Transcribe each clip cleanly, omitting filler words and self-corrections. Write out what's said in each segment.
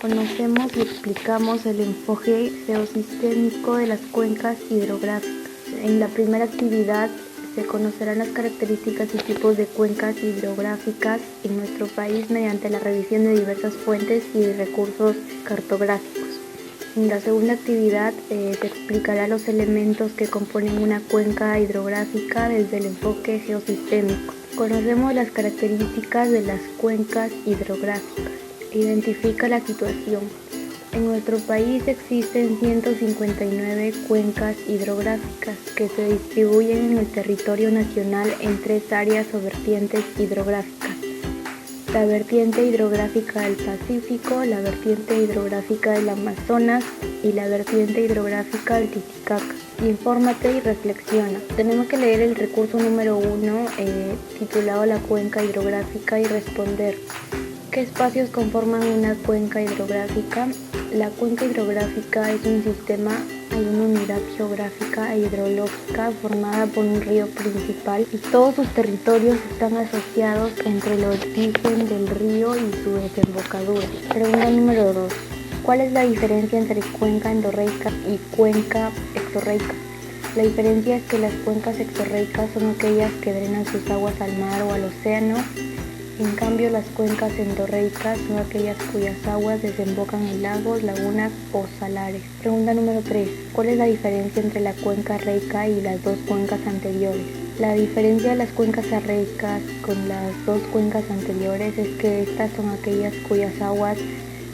Conocemos y explicamos el enfoque geosistémico de las cuencas hidrográficas. En la primera actividad se conocerán las características y tipos de cuencas hidrográficas en nuestro país mediante la revisión de diversas fuentes y de recursos cartográficos. En la segunda actividad se explicará los elementos que componen una cuenca hidrográfica desde el enfoque geosistémico. Conocemos las características de las cuencas hidrográficas. Identifica la situación. En nuestro país existen 159 cuencas hidrográficas que se distribuyen en el territorio nacional en 3 áreas o vertientes hidrográficas: la vertiente hidrográfica del Pacífico, la vertiente hidrográfica del Amazonas y la vertiente hidrográfica del Titicaca. Infórmate y reflexiona. Tenemos que leer el recurso número 1 titulado La cuenca hidrográfica y responder: ¿qué espacios conforman una cuenca hidrográfica? La cuenca hidrográfica es un sistema, hay una unidad geográfica e hidrológica formada por un río principal y todos sus territorios están asociados entre el origen del río y su desembocadura. Pregunta número 2. ¿Cuál es la diferencia entre cuenca endorreica y cuenca exorreica? La diferencia es que las cuencas exorreicas son aquellas que drenan sus aguas al mar o al océano. En cambio, las cuencas endorreicas son aquellas cuyas aguas desembocan en lagos, lagunas o salares. Pregunta número 3. ¿Cuál es la diferencia entre la cuenca reica y las dos cuencas anteriores? La diferencia de las cuencas arreicas con las dos cuencas anteriores es que estas son aquellas cuyas aguas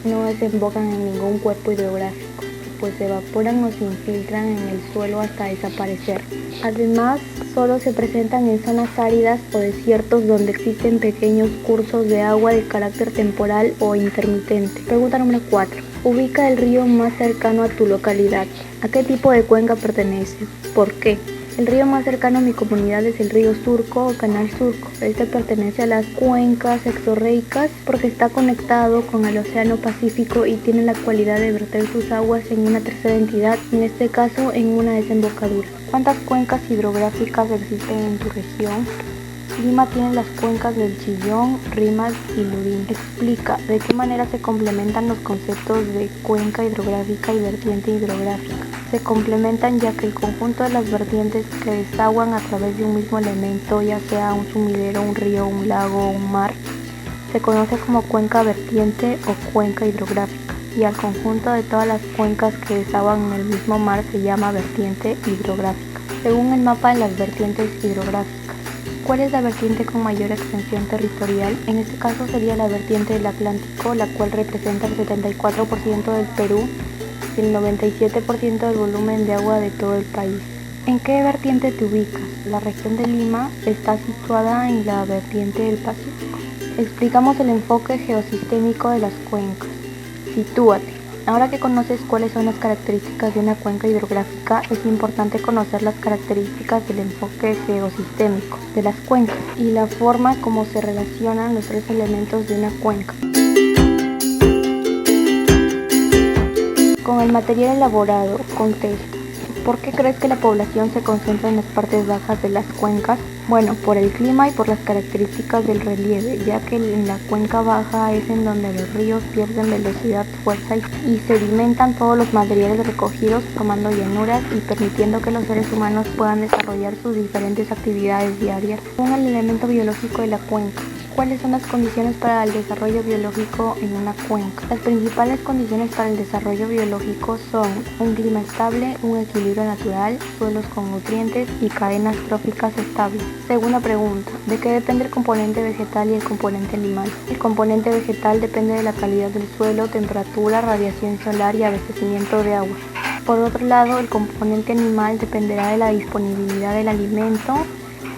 no desembocan en ningún cuerpo hidrográfico, pues se evaporan o se infiltran en el suelo hasta desaparecer. Además, solo se presentan en zonas áridas o desiertos donde existen pequeños cursos de agua de carácter temporal o intermitente. Pregunta número 4. Ubica el río más cercano a tu localidad. ¿A qué tipo de cuenca pertenece? ¿Por qué? El río más cercano a mi comunidad es el río Surco o Canal Surco. Este pertenece a las cuencas exorreicas porque está conectado con el Océano Pacífico y tiene la cualidad de verter sus aguas en una tercera entidad, en este caso en una desembocadura. ¿Cuántas cuencas hidrográficas existen en tu región? Lima tiene las cuencas del Chillón, Rímac y Lurín. Explica de qué manera se complementan los conceptos de cuenca hidrográfica y vertiente hidrográfica. Se complementan ya que el conjunto de las vertientes que desaguan a través de un mismo elemento, ya sea un sumidero, un río, un lago o un mar, se conoce como cuenca vertiente o cuenca hidrográfica, y al conjunto de todas las cuencas que desaguan en el mismo mar se llama vertiente hidrográfica. Según el mapa de las vertientes hidrográficas, ¿cuál es la vertiente con mayor extensión territorial? En este caso sería la vertiente del Atlántico, la cual representa el 74% del Perú y el 97% del volumen de agua de todo el país. ¿En qué vertiente te ubicas? La región de Lima está situada en la vertiente del Pacífico. Explicamos el enfoque geosistémico de las cuencas. Sitúate. Ahora que conoces cuáles son las características de una cuenca hidrográfica, es importante conocer las características del enfoque geosistémico de las cuencas y la forma como se relacionan los 3 elementos de una cuenca. Con el material elaborado, contesta: ¿por qué crees que la población se concentra en las partes bajas de las cuencas? Bueno, por el clima y por las características del relieve, ya que en la cuenca baja es en donde los ríos pierden velocidad, fuerza y sedimentan todos los materiales recogidos, formando llanuras y permitiendo que los seres humanos puedan desarrollar sus diferentes actividades diarias. Según el elemento biológico de la cuenca, ¿cuáles son las condiciones para el desarrollo biológico en una cuenca? Las principales condiciones para el desarrollo biológico son un clima estable, un equilibrio natural, suelos con nutrientes y cadenas tróficas estables. Segunda pregunta: ¿de qué depende el componente vegetal y el componente animal? El componente vegetal depende de la calidad del suelo, temperatura, radiación solar y abastecimiento de agua. Por otro lado, el componente animal dependerá de la disponibilidad del alimento,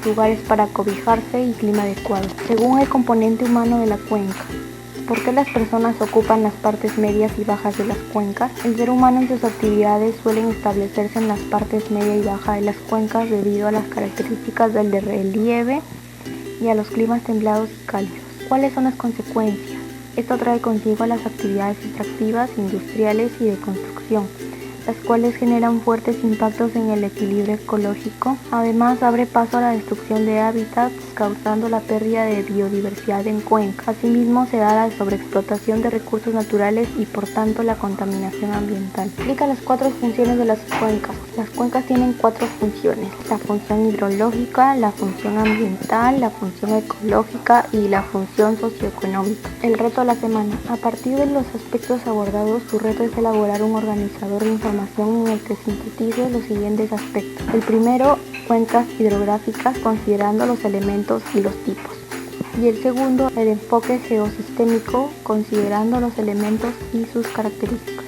lugares para cobijarse y clima adecuado. Según el componente humano de la cuenca, ¿por qué las personas ocupan las partes medias y bajas de las cuencas? El ser humano en sus actividades suelen establecerse en las partes media y baja de las cuencas debido a las características del relieve y a los climas templados y cálidos. ¿Cuáles son las consecuencias? Esto trae consigo las actividades extractivas, industriales y de construcción, las cuales generan fuertes impactos en el equilibrio ecológico. Además, abre paso a la destrucción de hábitats, causando la pérdida de biodiversidad en cuencas. Asimismo, se da la sobreexplotación de recursos naturales y, por tanto, la contaminación ambiental. Explica las 4 funciones de las cuencas. Las cuencas tienen 4 funciones: la función hidrológica, la función ambiental, la función ecológica y la función socioeconómica. El reto de la semana. A partir de los aspectos abordados, tu reto es elaborar un organizador de información en el que sintetices los siguientes aspectos. El primero, cuencas hidrográficas, considerando los elementos y los tipos. Y el segundo, el enfoque geosistémico, considerando los elementos y sus características.